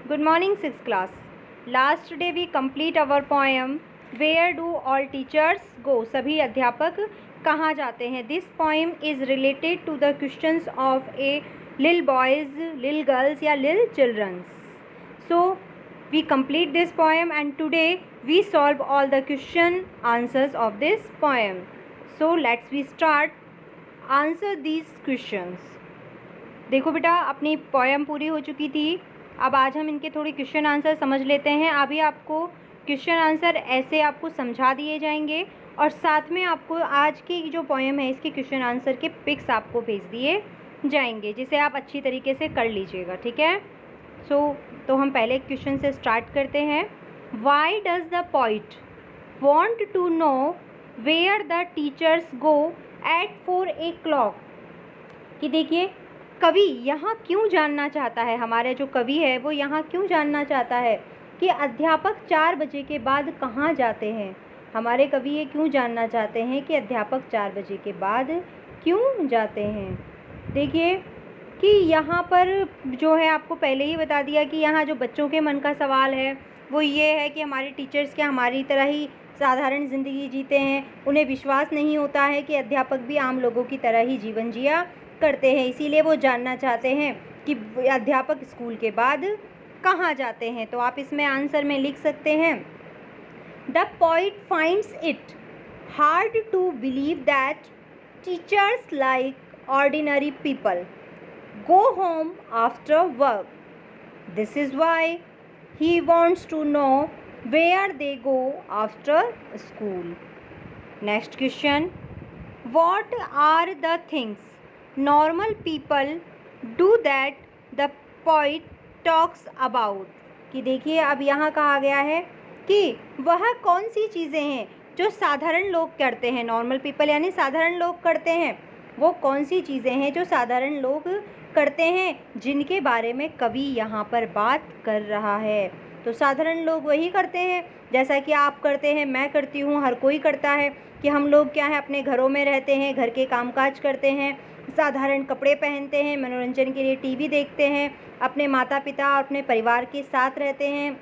Good morning, 6th class. Last day we complete our poem Where do all teachers go? सभी अध्यापक कहाँ जाते हैं? This poem is related to the questions of a little boys, little girls या little children. So we complete this poem and today we solve all the question answers of this poem. So let's we start answer these questions. देखो बेटा, अपनी poem पूरी हो चुकी थी. अब आज हम इनके थोड़े क्वेश्चन आंसर समझ लेते हैं. अभी आपको क्वेश्चन आंसर ऐसे आपको समझा दिए जाएंगे और साथ में आपको आज की जो पोएम है इसके क्वेश्चन आंसर के पिक्स आपको भेज दिए जाएंगे, जिसे आप अच्छी तरीके से कर लीजिएगा. ठीक है. तो हम पहले क्वेश्चन से स्टार्ट करते हैं. Why does the poet want to know where the teachers go at 4 o'clock? कि देखिए, कवि यहाँ क्यों जानना चाहता है, हमारे जो कवि है वो यहाँ क्यों जानना चाहता है कि अध्यापक 4 बजे के बाद कहाँ जाते हैं. हमारे कवि ये क्यों जानना चाहते हैं कि अध्यापक 4 बजे के बाद क्यों जाते हैं. देखिए कि यहाँ पर जो है आपको पहले ही बता दिया कि यहाँ जो बच्चों के मन का सवाल है वो ये है कि हमारे टीचर्स क्या हमारी तरह ही साधारण ज़िंदगी जीते हैं. उन्हें विश्वास नहीं होता है कि अध्यापक भी आम लोगों की तरह ही जीवन जिया करते हैं. इसीलिए वो जानना चाहते हैं कि अध्यापक स्कूल के बाद कहाँ जाते हैं. तो आप इसमें आंसर में लिख सकते हैं, the poet finds it hard to believe that teachers like ordinary people go home after work. This is why he wants to know where they go after school. Next question, what are the things normal people do that the poet talks about? कि देखिए अब यहाँ कहा गया है कि वह कौन सी चीज़ें हैं जो साधारण लोग करते हैं. नॉर्मल पीपल यानी साधारण लोग करते हैं. वो कौन सी चीज़ें हैं जो साधारण लोग करते हैं जिनके बारे में कवि यहाँ पर बात कर रहा है. तो साधारण लोग वही करते हैं जैसा कि आप करते हैं, मैं करती हूँ, हर कोई करता है कि हम लोग क्या है अपने घरों में रहते हैं, घर के कामकाज करते हैं, साधारण कपड़े पहनते हैं, मनोरंजन के लिए टीवी देखते हैं, अपने माता पिता और अपने परिवार के साथ रहते हैं.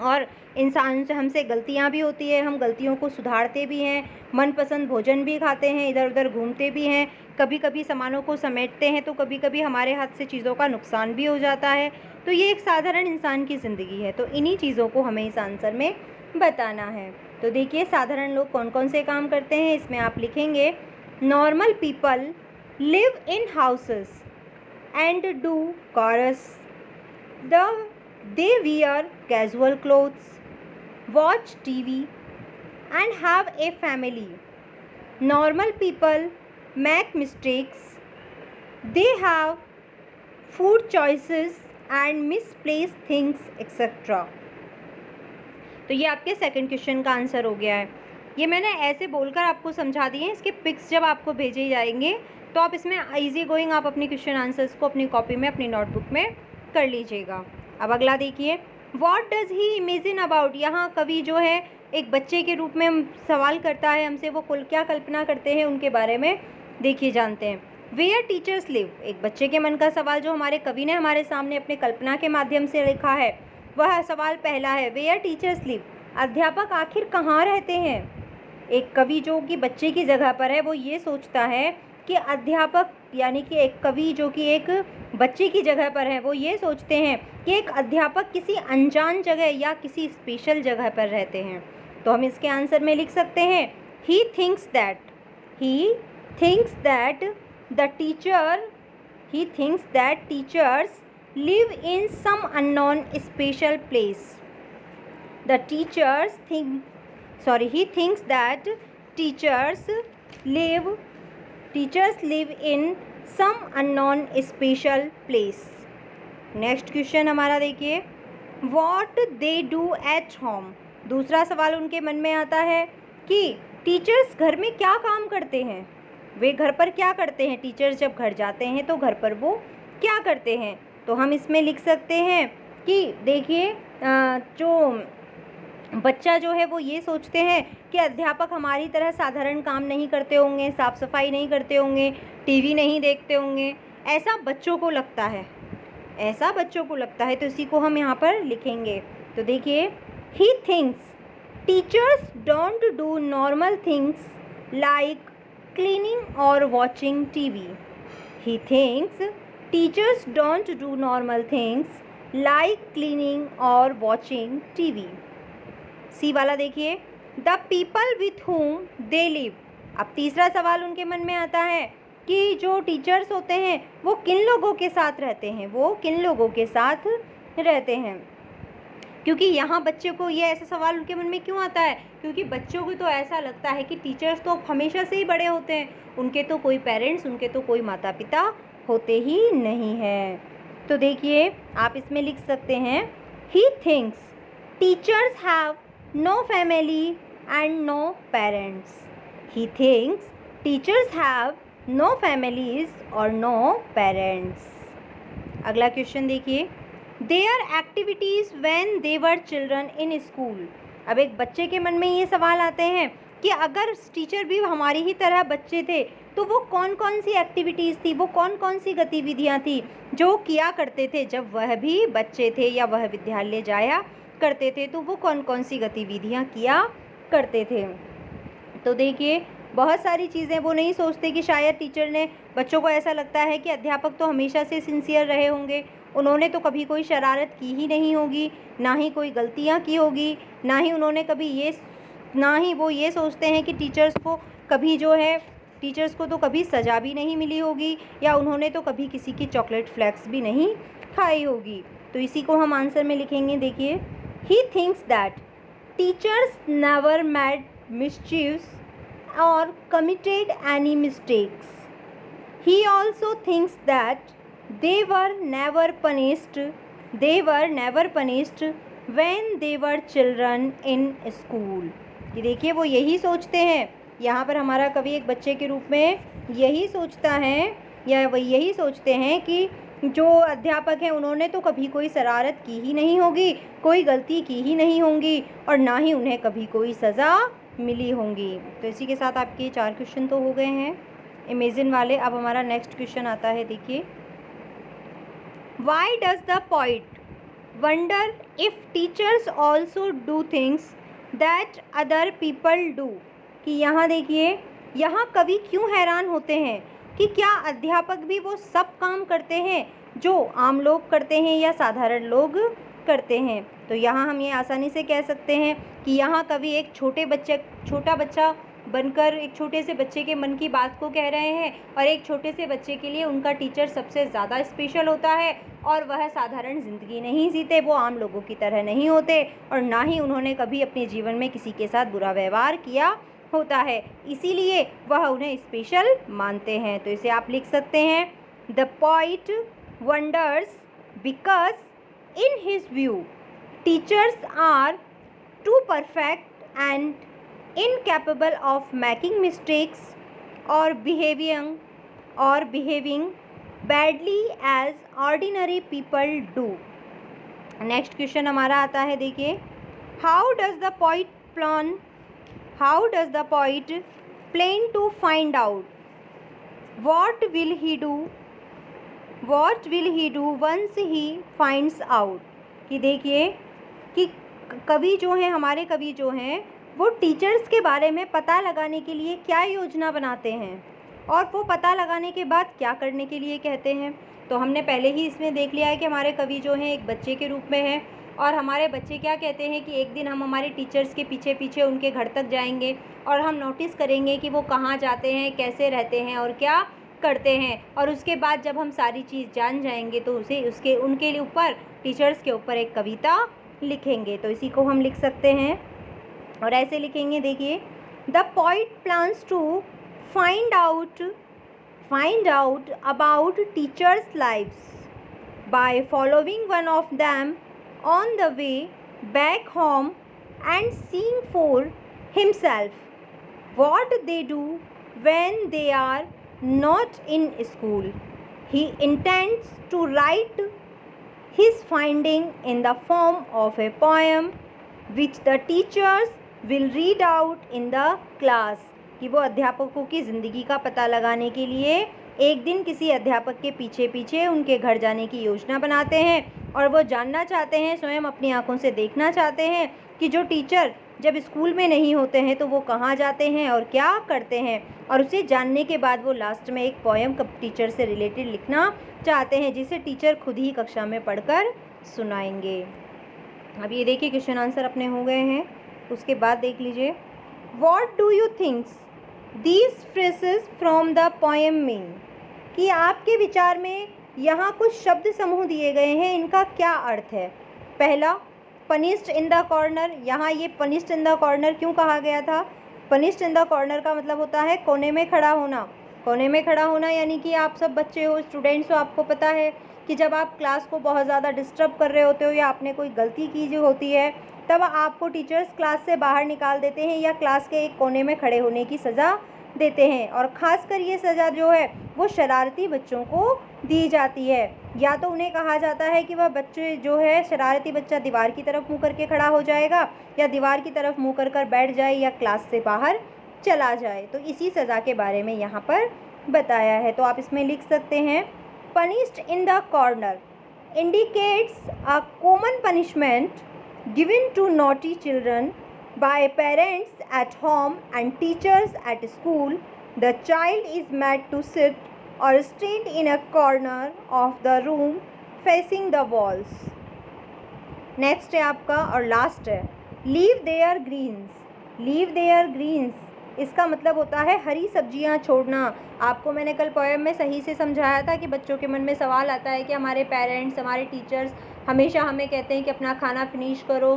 और इंसान से हमसे गलतियां भी होती है, हम गलतियों को सुधारते भी हैं, मनपसंद भोजन भी खाते हैं, इधर उधर घूमते भी हैं, कभी कभी सामानों को समेटते हैं तो कभी कभी हमारे हाथ से चीज़ों का नुकसान भी हो जाता है. तो ये एक साधारण इंसान की ज़िंदगी है. तो इन्हीं चीज़ों को हमें इस आंसर में बताना है. तो देखिए साधारण लोग कौन कौन से काम करते हैं, इसमें आप लिखेंगे, normal people live in houses and do chores. They wear casual clothes, watch TV and have a family. Normal people make mistakes. They have food choices and misplace things etc. तो ये आपके सेकंड क्वेश्चन का answer हो गया है. ये मैंने ऐसे बोलकर आपको समझा दिए हैं. इसके पिक्स जब आपको भेजे जाएंगे तो आप इसमें इजी गोइंग आप अपनी क्वेश्चन आंसर्स को अपनी कॉपी में अपनी नोटबुक में कर लीजिएगा. अब अगला देखिए, what does he imagine about. यहाँ कवि जो है एक बच्चे के रूप में सवाल करता है हमसे, वो क्या कल्पना करते हैं उनके बारे में देखिए जानते हैं. वेयर टीचर्स लिव, एक बच्चे के मन का सवाल जो हमारे कवि ने हमारे सामने अपने कल्पना के माध्यम से लिखा है. वह सवाल पहला है, वेयर टीचर्स लिव, अध्यापक आखिर कहाँ रहते हैं. एक कवि जो कि बच्चे की जगह पर है वो ये सोचता है कि अध्यापक यानी कि एक कवि जो कि एक बच्चे की जगह पर है वो ये सोचते हैं कि एक अध्यापक किसी अनजान जगह या किसी स्पेशल जगह पर रहते हैं. तो हम इसके आंसर में लिख सकते हैं, he thinks that teachers live in some unknown special place. He thinks that teachers live in some unknown special place. Next question हमारा देखिए, what they do at home. दूसरा सवाल उनके मन में आता है कि टीचर्स घर में क्या काम करते हैं, वे घर पर क्या करते हैं. टीचर्स जब घर जाते हैं तो घर पर वो क्या करते हैं. तो हम इसमें लिख सकते हैं कि देखिए जो बच्चा जो है वो ये सोचते हैं कि अध्यापक हमारी तरह साधारण काम नहीं करते होंगे, साफ़ सफाई नहीं करते होंगे, टीवी नहीं देखते होंगे, ऐसा बच्चों को लगता है. ऐसा बच्चों को लगता है, तो इसी को हम यहाँ पर लिखेंगे। तो देखिए, he thinks teachers don't do normal things like cleaning और watching TV. He thinks teachers don't do normal things like cleaning और वॉचिंग टीवी। सी वाला देखिए, the people with whom they live. अब तीसरा सवाल उनके मन में आता है कि जो टीचर्स होते हैं वो किन लोगों के साथ रहते हैं, वो किन लोगों के साथ रहते हैं। क्योंकि यहाँ बच्चे को ये ऐसा सवाल उनके मन में क्यों आता है, क्योंकि बच्चों को तो ऐसा लगता है कि टीचर्स तो हमेशा से ही बड़े होते हैं, उनके तो कोई पेरेंट्स, उनके तो कोई माता पिता होते ही नहीं हैं। तो देखिए, आप इसमें लिख सकते हैं, he thinks teachers have no family and no parents. He thinks teachers have no families और नो पेरेंट्स। अगला क्वेश्चन देखिए, there activities when they were children in school. अब एक बच्चे के मन में ये सवाल आते हैं कि अगर टीचर भी हमारी ही तरह बच्चे थे तो वो कौन कौन सी एक्टिविटीज़ थी, वो कौन कौन सी गतिविधियाँ थी जो किया करते थे जब वह भी बच्चे थे या वह विद्यालय जाया करते थे, तो वो कौन कौन सी गतिविधियाँ किया करते थे। तो देखिए, बहुत सारी चीज़ें, वो नहीं सोचते कि शायद टीचर ने, बच्चों को ऐसा लगता है कि अध्यापक तो हमेशा से सिंसियर रहे होंगे, उन्होंने तो कभी कोई शरारत की ही नहीं होगी, ना ही कोई गलतियाँ की होगी, ना ही उन्होंने कभी ना ही वो ये सोचते हैं कि टीचर्स को कभी जो है, टीचर्स को तो कभी सज़ा भी नहीं मिली होगी, या उन्होंने तो कभी किसी की चॉकलेट फ्लेक्स भी नहीं खाई होगी। तो इसी को हम आंसर में लिखेंगे। देखिए, he thinks that teachers never made मिसचीव्स or committed any mistakes. He also thinks that they were never punished when they were children in school. कि देखिए, वो यही सोचते हैं, यहाँ पर हमारा कवि एक बच्चे के रूप में यही सोचता है, या वह यही सोचते हैं कि जो अध्यापक हैं उन्होंने तो कभी कोई शरारत की ही नहीं होगी, कोई गलती की ही नहीं होंगी, और ना ही उन्हें कभी कोई सज़ा मिली होंगी। तो इसी के साथ आपके 4 क्वेश्चन तो हो गए हैं इमेजिन वाले। अब हमारा नेक्स्ट क्वेश्चन आता है, देखिए, Y does the poet wonder if teachers also do things that other people do. कि यहाँ देखिए, यहाँ कवि क्यों हैरान होते हैं कि क्या अध्यापक भी वो सब काम करते हैं जो आम लोग करते हैं या साधारण लोग करते हैं। तो यहाँ हम ये आसानी से कह सकते हैं कि यहाँ कवि एक छोटा बच्चा बनकर एक छोटे से बच्चे के मन की बात को कह रहे हैं, और एक छोटे से बच्चे के लिए उनका टीचर सबसे ज़्यादा स्पेशल होता है, और वह साधारण ज़िंदगी नहीं जीते, वो आम लोगों की तरह नहीं होते, और ना ही उन्होंने कभी अपने जीवन में किसी के साथ बुरा व्यवहार किया होता है, इसीलिए वह उन्हें स्पेशल मानते हैं। तो इसे आप लिख सकते हैं, the poet wonders because in his view teachers are too perfect and incapable of making mistakes or behaving badly as ordinary people do. Next question हमारा आता है, देखिए, how does the poet plan to find out what will he do once he finds out। कि देखिए कि कवि जो हैं, हमारे कवि जो हैं, वो टीचर्स के बारे में पता लगाने के लिए क्या योजना बनाते हैं, और वो पता लगाने के बाद क्या करने के लिए कहते हैं। तो हमने पहले ही इसमें देख लिया है कि हमारे कवि जो हैं एक बच्चे के रूप में हैं, और हमारे बच्चे क्या कहते हैं कि एक दिन हम हमारे टीचर्स के पीछे पीछे उनके घर तक जाएंगे, और हम नोटिस करेंगे कि वो कहाँ जाते हैं, कैसे रहते हैं और क्या करते हैं, और उसके बाद जब हम सारी चीज़ जान जाएंगे तो उनके ऊपर, टीचर्स के ऊपर एक कविता लिखेंगे। तो इसी को हम लिख सकते हैं, और ऐसे लिखेंगे, देखिए, the poet plans to find out about teachers lives by following one of them on the way back home and seeing for himself what they do when they are not in school. He intends to write his finding in the form of a poem which the teachers will read out in the class। कि वो अध्यापकों की ज़िंदगी का पता लगाने के लिए एक दिन किसी अध्यापक के पीछे पीछे उनके घर जाने की योजना बनाते हैं और वो जानना चाहते हैं, स्वयं अपनी आंखों से देखना चाहते हैं कि जो टीचर जब स्कूल में नहीं होते हैं तो वो कहाँ जाते हैं और क्या करते हैं। और उसे जानने के बाद वो लास्ट में एक पोएम टीचर से रिलेटेड लिखना चाहते हैं, जिसे टीचर खुद ही कक्षा में पढ़कर सुनाएंगे। अब ये देखिए क्वेश्चन आंसर अपने हो गए हैं। उसके बाद देख लीजिए, what do you thinks these phrases from the poem mean, कि आपके विचार में यहाँ कुछ शब्द समूह दिए गए हैं, इनका क्या अर्थ है। पहला, पनिश्ड इन द कॉर्नर। यहाँ ये पनिश्ड इन द कॉर्नर क्यों कहा गया था। पनिश्ड इन द कॉर्नर का मतलब होता है कोने में खड़ा होना। कोने में खड़ा होना यानी कि आप सब बच्चे हो, स्टूडेंट्स हो, आपको पता है कि जब आप क्लास को बहुत ज़्यादा डिस्टर्ब कर रहे होते हो या आपने कोई गलती की जो होती है, तब आपको टीचर्स क्लास से बाहर निकाल देते हैं या क्लास के एक कोने में खड़े होने की सज़ा देते हैं। और ख़ासकर ये सज़ा जो है वो शरारती बच्चों को दी जाती है। या तो उन्हें कहा जाता है कि वह बच्चे जो है शरारती बच्चा दीवार की तरफ मुँह करके खड़ा हो जाएगा या दीवार की तरफ मुँह कर बैठ जाए या क्लास से बाहर चला जाए। तो इसी सज़ा के बारे में यहाँ पर बताया है। तो आप इसमें लिख सकते हैं, punished in the corner indicates a common punishment given to naughty children by parents at home and teachers at school. The child is made to sit or stand in a corner of the room facing the walls. Next है आपका और last है, leave their greens. Leave their greens इसका मतलब होता है हरी सब्जियां छोड़ना। आपको मैंने कल पोएम में सही से समझाया था कि बच्चों के मन में सवाल आता है कि हमारे पेरेंट्स, हमारे टीचर्स हमेशा हमें कहते हैं कि अपना खाना फिनिश करो,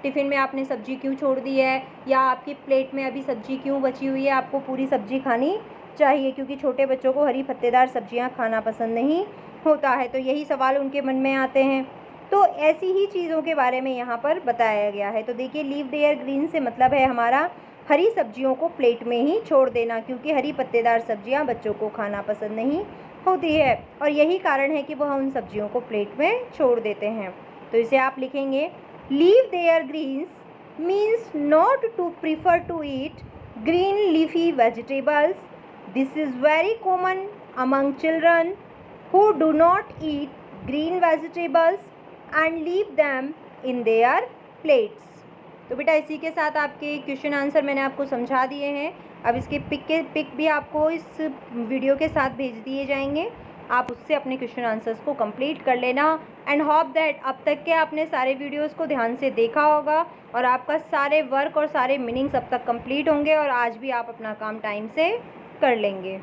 टिफ़िन में आपने सब्ज़ी क्यों छोड़ दी है, या आपकी प्लेट में अभी सब्ज़ी क्यों बची हुई है, आपको पूरी सब्ज़ी खानी चाहिए, क्योंकि छोटे बच्चों को हरी पत्तेदार सब्जियां खाना पसंद नहीं होता है। तो यही सवाल उनके मन में आते हैं। तो ऐसी ही चीज़ों के बारे में यहाँ पर बताया गया है। तो देखिए, लीव देयर ग्रीन से मतलब है हमारा हरी सब्जियों को प्लेट में ही छोड़ देना, क्योंकि हरी पत्तेदार सब्जियां बच्चों को खाना पसंद नहीं होती है और यही कारण है कि वह उन सब्जियों को प्लेट में छोड़ देते हैं। तो इसे आप लिखेंगे, leave their greens means not to prefer to eat green leafy vegetables. This is very common among children who do not eat green vegetables and leave them in their plates. तो बेटा इसी के साथ आपके क्वेश्चन आंसर मैंने आपको समझा दिए हैं। अब इसके पिक भी आपको इस वीडियो के साथ भेज दिए जाएंगे। आप उससे अपने क्वेश्चन आंसर्स को कंप्लीट कर लेना एंड होप दैट अब तक के आपने सारे वीडियोस को ध्यान से देखा होगा और आपका सारे वर्क और सारे मीनिंग्स अब तक कंप्लीट होंगे और आज भी आप अपना काम टाइम से कर लेंगे।